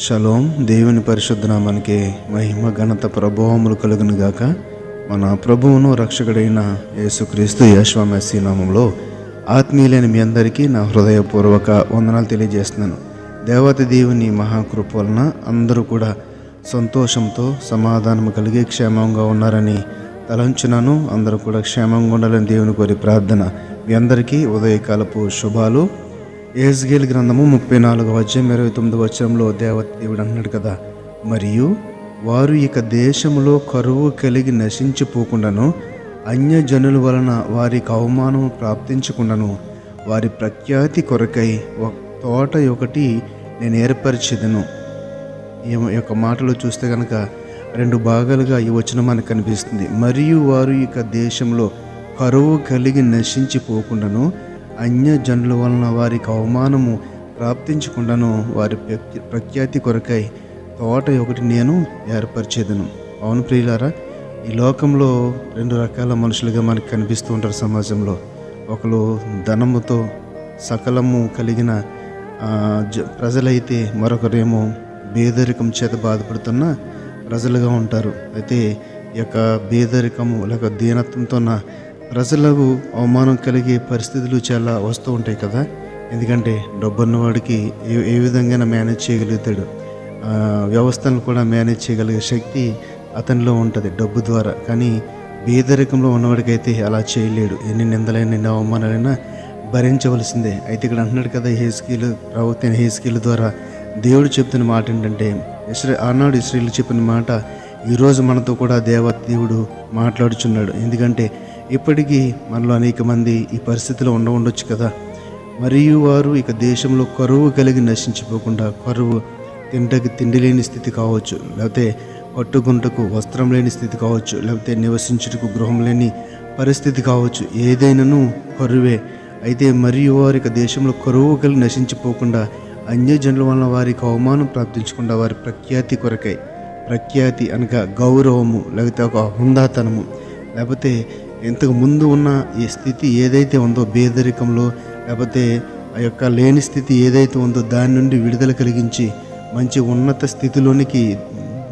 Shalom. దేవుని పరిశుద్ధ నామానికి మహిమ ఘనత ప్రభావములు కలుగును గాక. మన ప్రభువును రక్షకుడైన యేసుక్రీస్తు యెహోవా మెస్సీ నామంలో ఆత్మీయులైన మీ అందరికీ నా హృదయపూర్వక వందనాలు తెలియజేస్తున్నాను. దేవత దేవుని మహాకృప వలన అందరూ కూడా సంతోషంతో సమాధానం కలిగి క్షేమంగా ఉన్నారని తలంచున్నాను. అందరూ కూడా క్షేమంగా ఉండాలని దేవుని కోరి ప్రార్థన. మీ అందరికీ ఉదయకాలపు శుభాలు. యెహెజ్కేలు గ్రంథము 34:29 దేవుడు అన్నాడు కదా, మరియు వారు ఇక దేశములో కరువు కలిగి నశించిపోకుండాను, అన్యజనుల వలన వారికి అవమానం ప్రాప్తించకుండాను, వారి ప్రఖ్యాతి కొరకై ఒక తోట ఒకటి నేను ఏర్పరిచెదను. ఈ యొక్క మాటలు చూస్తే కనుక రెండు భాగాలుగా ఈ వచనం మనకు కనిపిస్తుంది. మరియు వారు ఇక దేశంలో కరువు కలిగి నశించిపోకుండాను, అన్యజనుల వలన వారికి అవమానము ప్రాప్తించకుండాను, వారి ప్రఖ్యాతి కొరకై తోట ఒకటి నేను ఏర్పరిచేదను. అవును ప్రియులారా, ఈ లోకంలో రెండు రకాల మనుషులుగా మనకు కనిపిస్తూ ఉంటారు సమాజంలో. ఒకరు ధనముతో సకలము కలిగిన ప్రజలైతే, మరొకరేమో పేదరికం చేత బాధపడుతున్న ప్రజలుగా ఉంటారు. అయితే ఈ యొక్క పేదరికము లేక దీనత్వంతో ప్రజలకు అవమానం కలిగే పరిస్థితులు చాలా వస్తూ ఉంటాయి కదా. ఎందుకంటే డబ్బున్నవాడికి ఏ విధంగా మేనేజ్ చేయగలుగుతాడు, వ్యవస్థను కూడా మేనేజ్ చేయగలిగే శక్తి అతనిలో ఉంటుంది డబ్బు ద్వారా. కానీ పేదరికంలో ఉన్నవాడికైతే అలా చేయలేడు. ఎన్ని నిందలైనా ఎన్ని అవమానాలైనా భరించవలసిందే. అయితే ఇక్కడ అంటున్నాడు కదా, ప్రవక్త యెహెజ్కేలు ద్వారా దేవుడు చెప్తున్న మాట ఏంటంటే, ఆనాడు ఇశ్రాయేలు చెప్పిన మాట ఈరోజు మనతో కూడా దేవుడు మాట్లాడుచున్నాడు. ఎందుకంటే ఇప్పటికీ మనలో అనేక మంది ఈ పరిస్థితిలో ఉండవచ్చు కదా. మరియు వారు ఇక దేశంలో కరువు కలిగి నశించిపోకుండా, కరువు తింటకి తిండి లేని స్థితి కావచ్చు, లేకపోతే పట్టుగుంటకు వస్త్రం లేని స్థితి కావచ్చు, లేకపోతే నివసించుటకు గృహం లేని పరిస్థితి కావచ్చు, ఏదైనాను కరువే. అయితే మరియు వారు ఇక దేశంలో కరువు కలిగి నశించిపోకుండా, అన్యజనుల వలన వారికి అవమానం ప్రాప్తించకుండా, వారి ప్రఖ్యాతి కొరకై, ప్రఖ్యాతి అనగా గౌరవము, లేకపోతే ఒక హుందాతనము, లేకపోతే ఇంతకు ముందు ఉన్న ఈ స్థితి ఏదైతే ఉందో పేదరికంలో, లేకపోతే ఆ యొక్క లేని స్థితి ఏదైతే ఉందో దాని నుండి విడుదల కలిగించి మంచి ఉన్నత స్థితిలోనికి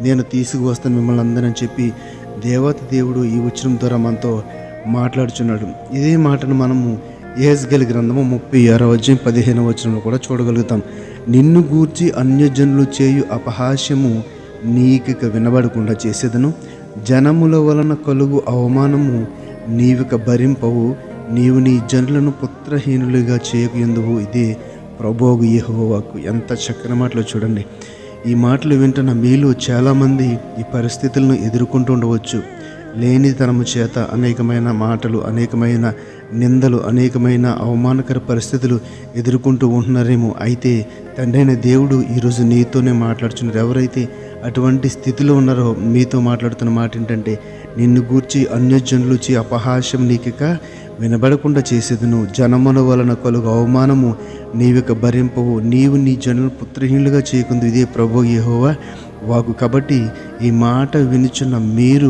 నేను తీసుకువస్తాను మిమ్మల్ని అందరని చెప్పి దేవుడు ఈ వచనం ద్వారా మనతో మాట్లాడుచున్నాడు. ఇదే మాటను మనము యెహెజ్కేలు గ్రంథము 36:15 కూడా చూడగలుగుతాం. నిన్ను గూర్చి అన్యజనులు చేయు అపహాస్యము నీకిక వినబడకుండా చేసేదను, జనముల వలన కలుగు అవమానము నీవిక భరింపవు, నీవు నీ జనులను పుత్రహీనులుగా చేయకుందువు. ఇదే ప్రభువు యెహోవా వాక్కు. ఎంత చక్కని మాటలు చూడండి. ఈ మాటలు వింటున్న మీలో చాలామంది ఈ పరిస్థితులను ఎదుర్కొంటూ ఉండవచ్చు. లేనితనము చేత అనేకమైన మాటలు, అనేకమైన నిందలు, అనేకమైన అవమానకర పరిస్థితులు ఎదుర్కొంటూ ఉంటున్నారేమో. అయితే తండ్రి అయిన దేవుడు ఈరోజు నీతోనే మాట్లాడుతున్నారు. ఎవరైతే అటువంటి స్థితిలో ఉన్నారో మీతో మాట్లాడుతున్న మాట ఏంటంటే, నిన్ను గూర్చి అన్యజనులు చే అపహాస్యం నీకిక వినబడకుండా చేసేదను, జనముల వలన కలుగు అవమానము నీవిక భరింపవు, నీవు నీ జనులు పుత్రహీనులుగా చేయకుందు. ఇదే ప్రభువు యెహోవా వాక్కు. కాబట్టి ఈ మాట వినుచున్న మీరు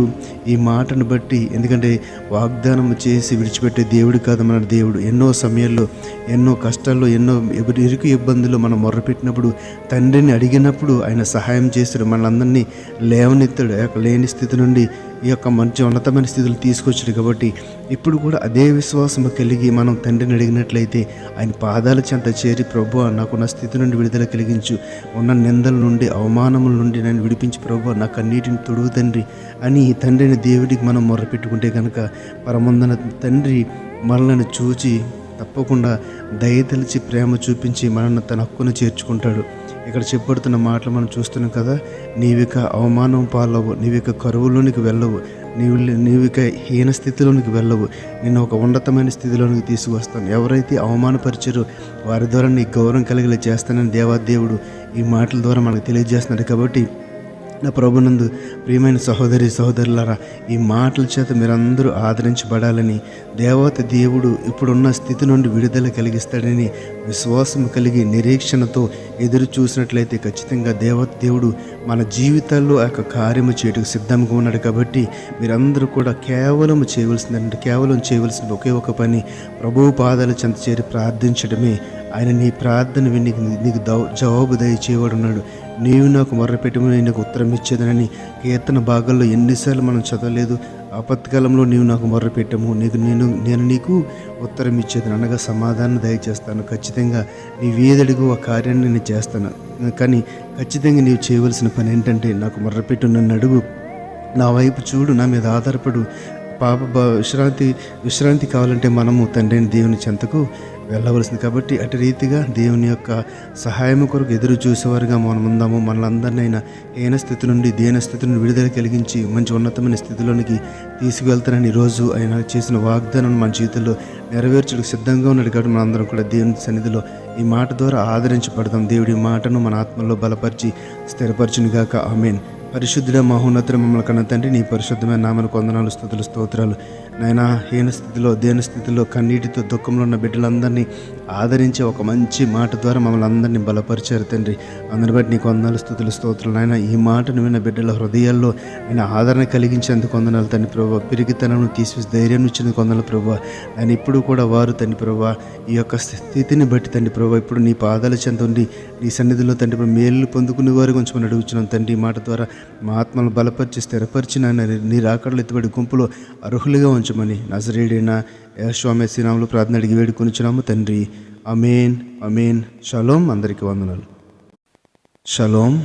ఈ మాటను బట్టి, ఎందుకంటే వాగ్దానం చేసి విడిచిపెట్టే దేవుడు కాదు మన దేవుడు. ఎన్నో సమయాల్లో, ఎన్నో కష్టాల్లో, ఎన్నో ఇరుకు ఇబ్బందులు మనం మొర్రపెట్టినప్పుడు, తండ్రిని అడిగినప్పుడు ఆయన సహాయం చేస్తాడు, మనల్ని లేవనెత్తాడు. ఆ యొక్క లేని స్థితి నుండి ఈ యొక్క మంచి ఉన్నతమైన స్థితులు తీసుకొచ్చాడు. కాబట్టి ఇప్పుడు కూడా అదే విశ్వాసం కలిగి మనం తండ్రిని అడిగినట్లయితే ఆయన పాదాల చెంత చేరి, ప్రభువా నాకున్న స్థితి నుండి విడుదల కలిగించు, ఉన్న నిందల నుండి అవమానముల నుండి నన్ను విడిపించి ప్రభువా నా కన్నీటిని తొడుగు తండ్రి అని తండ్రిని దేవుడికి మనం మొర్రపెట్టుకుంటే కనుక పరమందున తండ్రి మనల్ని చూచి తప్పకుండా దయతలిచి ప్రేమ చూపించి మనల్ని తన హక్కును చేర్చుకుంటాడు. ఇక్కడ చెప్పబడుతున్న మాటలు మనం చూస్తున్నాం కదా. నీవిక అవమానం పాలవు, నీవిక కరువులోనికి వెళ్ళవు, నీవిక హీన స్థితిలోనికి వెళ్ళవు, నేను ఒక ఉన్నతమైన స్థితిలోనికి తీసుకువస్తాను. ఎవరైతే అవమానపరిచారో వారి ద్వారా నీ గౌరవం కలిగేలా చేస్తానని దేవుడు ఈ మాటల ద్వారా మనకు తెలియజేస్తున్నాడు. కాబట్టి నా ప్రభునందు ప్రియమైన సహోదరి సహోదరులారా, ఈ మాటల చేత మీరందరూ ఆదరించబడాలని, దేవుడు ఇప్పుడున్న స్థితి నుండి విడుదల కలిగిస్తాడని విశ్వాసం కలిగి నిరీక్షణతో ఎదురు చూసినట్లయితే ఖచ్చితంగా దేవుడు మన జీవితాల్లో ఆ యొక్క కార్యము చేయటకు సిద్ధంగా ఉన్నాడు. కాబట్టి మీరందరూ కూడా కేవలం చేయవలసింది ఒకే ఒక పని, ప్రభువు పాదాల చెంత చేరి ప్రార్థించడమే. ఆయన నీ ప్రార్థన విని నీకు జవాబు దయచేవాడు ఉన్నాడు. నీవు నాకు మొర్రపెట్టుకుని నేను నీకు ఉత్తరం ఇచ్చేదనని కీర్తన భాగాల్లో ఎన్నిసార్లు మనం చదవలేదు. ఆపత్కాలంలో నీవు నాకు మొర్రపెట్టము, నేను నీకు ఉత్తరం ఇచ్చేదని అనగా సమాధానం దయచేస్తాను. ఖచ్చితంగా నీవేదడుగు ఆ కార్యాన్ని నేను చేస్తాను. కానీ ఖచ్చితంగా నీవు చేయవలసిన పని ఏంటంటే నాకు మొర్రపెట్టు, నన్ను అడుగు, నా వైపు చూడు, నా మీద ఆధారపడు. విశ్రాంతి కావాలంటే మనము తండ్రి దేవుని చెంతకు వెళ్ళవలసింది. కాబట్టి అటు రీతిగా దేవుని యొక్క సహాయం కొరకు ఎదురు చూసేవారుగా మనం ఉందాము. మనలందరినైనా హీన స్థితి నుండి దీన స్థితి నుండి విడుదల కలిగించి మంచి ఉన్నతమైన స్థితిలోనికి తీసుకువెళ్తానని ఈరోజు ఆయన చేసిన వాగ్దానం మన జీవితంలో నెరవేర్చడానికి సిద్ధంగా ఉన్నాడు. కాబట్టి మనందరం కూడా దేవుని సన్నిధిలో ఈ మాట ద్వారా ఆదరించబడదాం. దేవుడి మాటను మన ఆత్మలో బలపరిచి స్థిరపరచునిగాక. ఆమేన్. పరిశుద్ధుడ మహోన్నతుడ మమ్మల్ని కన్న తండ్రి, నీ పరిశుద్ధమైన నామమునకు వందనాలు, స్తుతులు, స్తోత్రాలు. నాయనా, హీన స్థితిలో దేన స్థితిలో కన్నీటితో దుఃఖంలో ఉన్న బిడ్డలందరినీ ఆదరించే ఒక మంచి మాట ద్వారా మమ్మల్ని అందరినీ బలపరిచారు తండ్రి. అందరిని బట్టి నీకు వందనాలు, స్తుతులు, స్తోత్రాలు. నాయన, ఈ మాటను విన్న బిడ్డల హృదయాల్లో ఆయన ఆదరణ కలిగించేందుకు వందనాలు తండ్రి ప్రభావ. పిరిగితనను తీసివేసి ధైర్యం ఇచ్చేందుకు వందనాలు ప్రభావ. ఆయన ఇప్పుడు కూడా వారు తండ్రి ప్రభావ ఈ యొక్క స్థితిని బట్టి తండ్రి ప్రభావ ఇప్పుడు నీ పాదాల చెంత ఉండి నీ సన్నిధిలో తండ్రి ప్రభావ మేలు పొందుకునే వారి గురించి మనం అడుగుతున్నాం తండ్రి. ఈ మాట ద్వారా మా ఆత్మను బలపరిచి స్థిరపరిచి నాయన నీ రాకడలు ఎత్తుబడి గుంపులో అర్హులుగా ఉంచమని నజరేయుడైన యేషువా మెస్సీ నామములో ప్రార్థన అడిగి వేడుకొనుచున్నాము తండ్రి. ఆమేన్, ఆమేన్. షలోం. అందరికీ వందనాలు. షలోం.